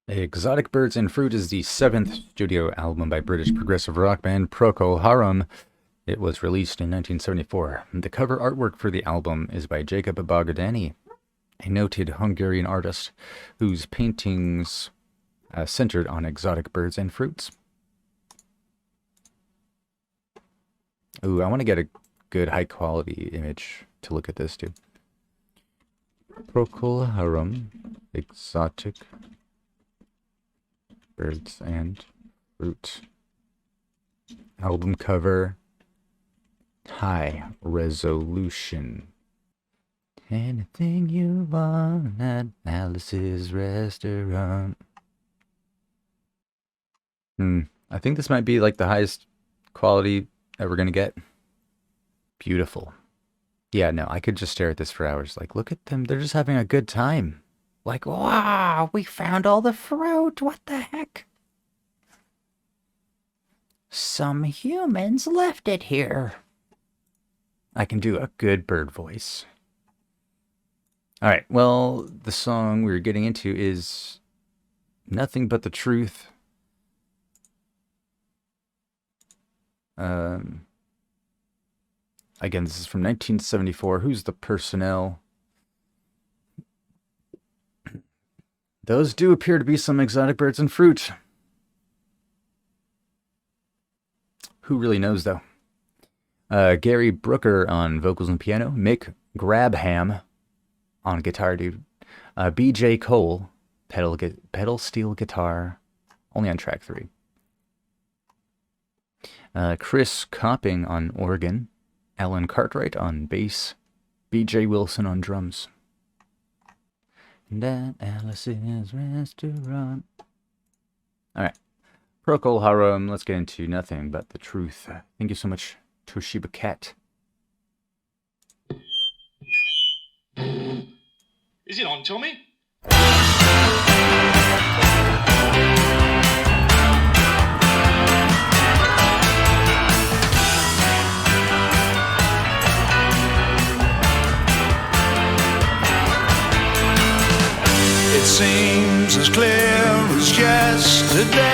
Exotic Birds and Fruit is the seventh studio album by British progressive rock band Procol Harum. It was released in 1974. The cover artwork for the album is by Jacob Bogodany, a noted Hungarian artist whose paintings centered on exotic birds and fruits. Ooh, I want to get a good high-quality image to look at this, too. Procol Harum, exotic birds and fruit. Album cover, high resolution. Anything you want at Alice's restaurant. I think this might be like the highest quality that we're gonna get. Beautiful. Yeah, no, I could just stare at this for hours. Like, look at them. They're just having a good time. Like, wow, we found all the fruit. What the heck? Some humans left it here. I can do a good bird voice. All right, well, the song we're getting into is Nothing But the Truth. Again, this is from 1974. Who's the personnel? Those do appear to be some exotic birds and fruit. Who really knows, though? Gary Brooker on vocals and piano. Mick Grabham on guitar, dude. B.J. Cole, pedal steel guitar, only on track 3. Chris Copping on organ. Alan Cartwright on bass. B.J. Wilson on drums. And at Alice's restaurant. Alright. Procol Harum, let's get into Nothing But the Truth. Thank you so much, Toshiba Cat. Is it on, Tommy? It seems as clear as yesterday.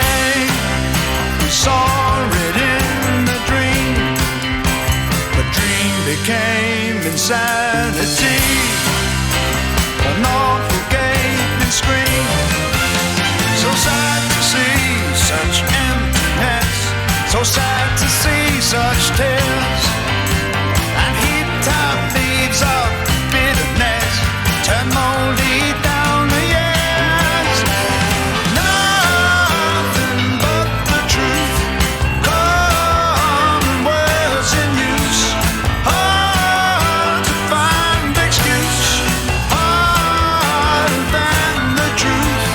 We saw it in a dream. The dream became insanity. An awful gaping scream. So sad to see such emptiness. So sad to see such tears. And heaped up leaves of bitterness turn moldy down the years. Nothing but the truth. Common words in use. Hard to find excuse. Harder than the truth.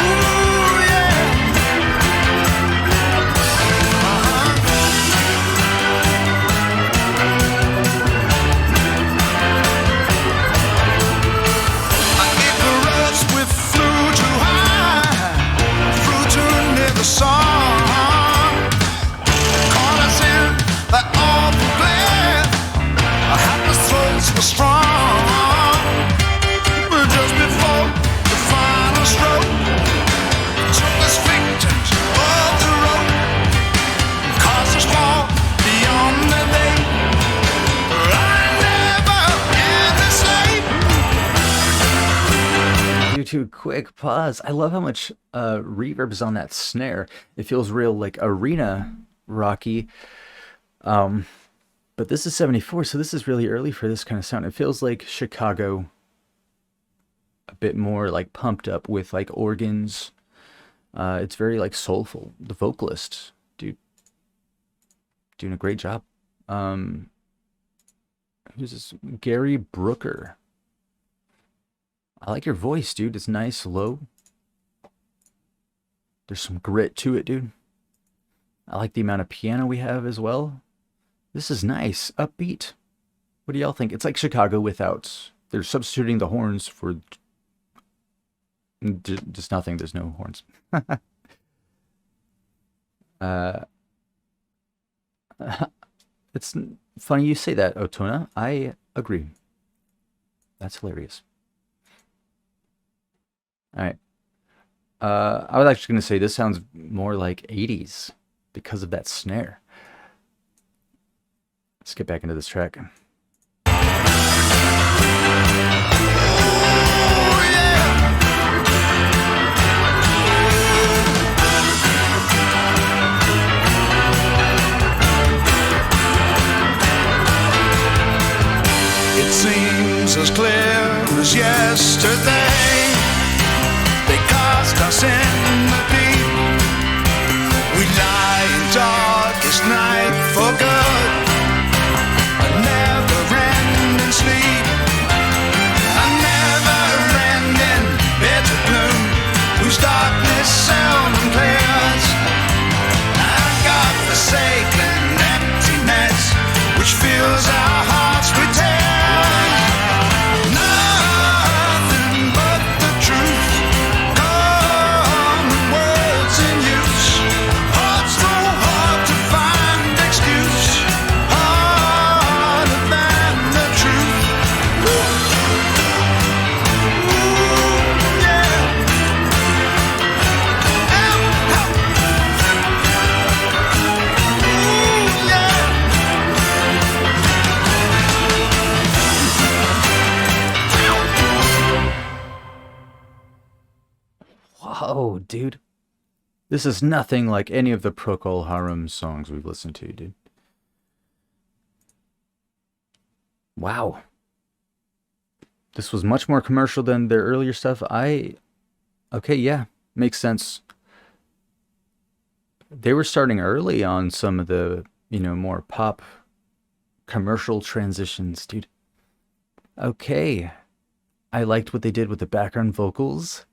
Ooh, yeah. Icarus with flew too high, flew too near the sun. Caught us in that awful glare. Our hapless throats were strong. But just before the final stroke, took us victims of the rope, caused us fall beyond the day. I never can escape. Due to a quick pause, I love how much reverb is on that snare. It feels real like arena rocky. But this is 74, so this is really early for this kind of sound. It feels like Chicago, a bit more like pumped up with like organs. It's very like soulful. The vocalist, dude, doing a great job. Who's this? Gary Brooker. I like your voice, dude. It's nice, low. There's some grit to it, dude. I like the amount of piano we have as well. This is nice, upbeat. What do y'all think? It's like Chicago without. They're substituting the horns for just nothing. There's no horns. It's funny you say that, Otona. I agree. That's hilarious. Alright. I was actually going to say this sounds more like 80s because of that snare. Let's get back into this track. It seems as clear as yesterday. They cast us in the deep. We lie in darkest night for good. A never-ending sleep. A never-ending bitter gloom whose darkness seldom clears. And God-forsaken emptiness which fills our hearts with tears. Nothing but the truth. Common words in use. Hearts so hard to find excuse. Harder than the truth. Ooh, yeah. Help, help. Ooh, yeah. Whoa, dude. This is nothing like any of the Procol Harum songs we've listened to, dude. Wow. This was much more commercial than their earlier stuff. Okay, yeah, makes sense. They were starting early on some of the, more pop commercial transitions, dude. Okay. I liked what they did with the background vocals.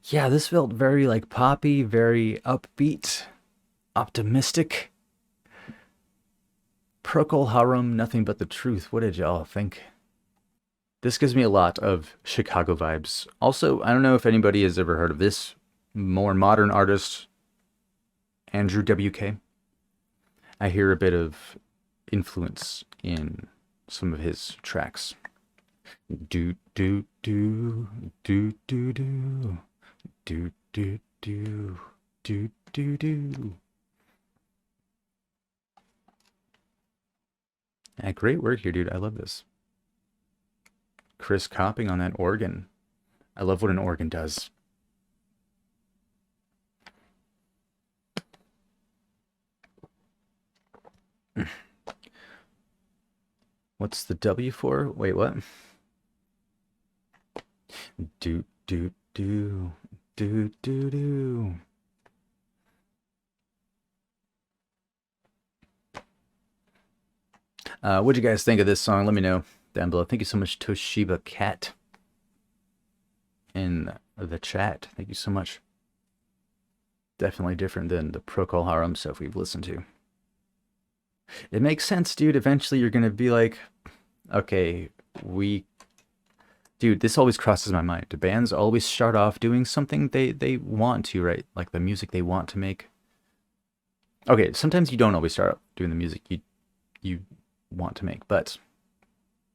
Yeah, this felt very like poppy, very upbeat, optimistic. Procol Harum, nothing but the truth. What did y'all think? This gives me a lot of Chicago vibes. Also, I don't know if anybody has ever heard of this more modern artist, Andrew WK. I hear a bit of influence in some of his tracks. Do do do do do do. Do do do do do do. Yeah, great work here, dude. I love this. Chris copping on that organ. I love what an organ does. What's the W for? Wait, what? Do do do. Do do do. What'd you guys think of this song? Let me know down below. Thank you so much, Toshiba Cat, in the chat. Thank you so much. Definitely different than the Procol Harum stuff we've listened to. It makes sense, dude. Eventually you're gonna be like, okay, dude, this always crosses my mind. Do bands always start off doing something they want to, right? Like the music they want to make. Okay, sometimes you don't always start off doing the music you want to make, but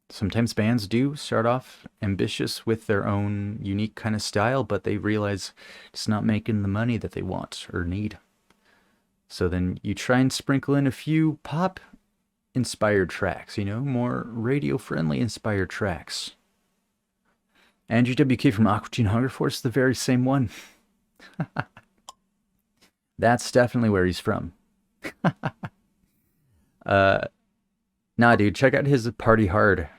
sometimes bands do start off ambitious with their own unique kind of style, but they realize it's not making the money that they want or need. So then you try and sprinkle in a few pop inspired tracks, more radio friendly inspired tracks. Andrew WK from Aqua Teen Hunger Force, the very same one. That's definitely where he's from. Nah, dude, check out his Party Hard.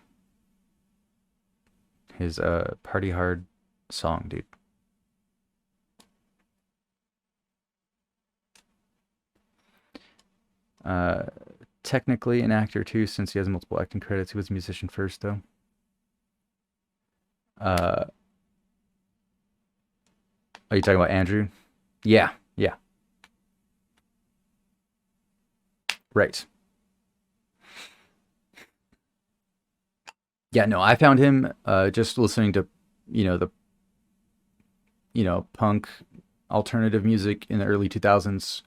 His Party Hard song, dude. Technically an actor too, since he has multiple acting credits. He was a musician first, though. Are you talking about Andrew? Yeah. Right. Yeah, no, I found him just listening to, the punk alternative music in the early 2000s.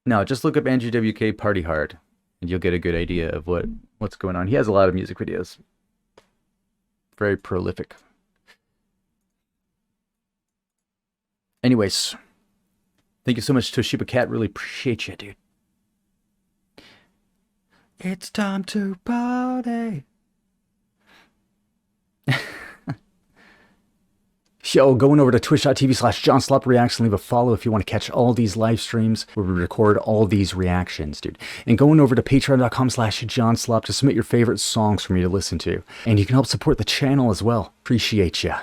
No, just look up Andrew WK Party Hard, and you'll get a good idea of what what's going on. He has a lot of music videos. Very prolific. Anyways, thank you so much, Toshiba Cat. Really appreciate you, dude. It's time to party. Yo, going over to twitch.tv/JohnSlopReacts and leave a follow if you want to catch all these live streams where we record all these reactions, dude. And going over to patreon.com/JohnSlop to submit your favorite songs for me to listen to. And you can help support the channel as well. Appreciate ya.